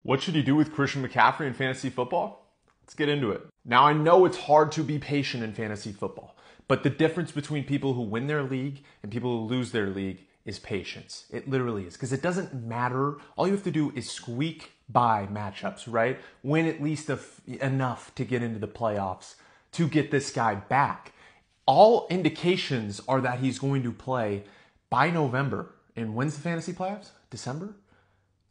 What should you do with Christian McCaffrey in fantasy football? Let's get into it. Now, I know it's hard to be patient in fantasy football, but the difference between people who win their league and people who lose their league is patience. It literally is, because it doesn't matter. All you have to do is squeak by matchups, right? Win at least enough to get into the playoffs to get this guy back. All indications are that he's going to play by November. And when's the fantasy playoffs? December?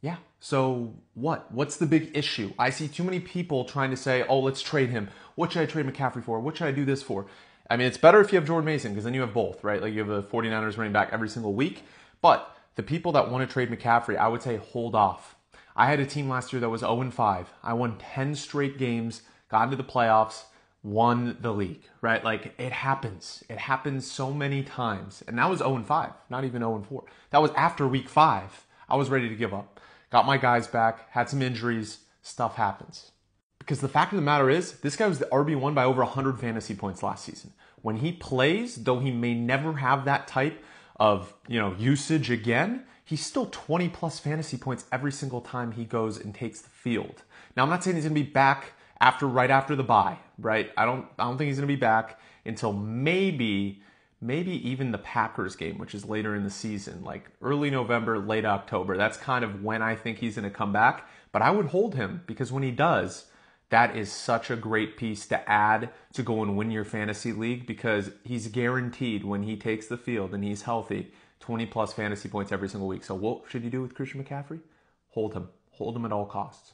Yeah. So what? What's the big issue? I see too many people trying to say, oh, let's trade him. What should I trade McCaffrey for? What should I do this for? I mean, it's better if you have Jordan Mason, because then you have both, right? Like you have a 49ers running back every single week. But the people that want to trade McCaffrey, I would say hold off. I had a team last year that was 0-5. I won 10 straight games, got into the playoffs, won the league, right? Like it happens. It happens so many times. And that was 0-5, not even 0-4. That was after week 5. I was ready to give up. Got my guys back, had some injuries, stuff happens. Because the fact of the matter is, this guy was the RB1 by over 100 fantasy points last season. When he plays, though he may never have that type of, usage again, he's still 20 plus fantasy points every single time he goes and takes the field. Now, I'm not saying he's going to be back right after the bye, right? I don't think he's going to be back until maybe even the Packers game, which is later in the season, like early November, late October. That's kind of when I think he's going to come back. But I would hold him, because when he does, that is such a great piece to add to go and win your fantasy league, because he's guaranteed when he takes the field and he's healthy, 20 plus fantasy points every single week. So what should you do with Christian McCaffrey? Hold him. Hold him at all costs.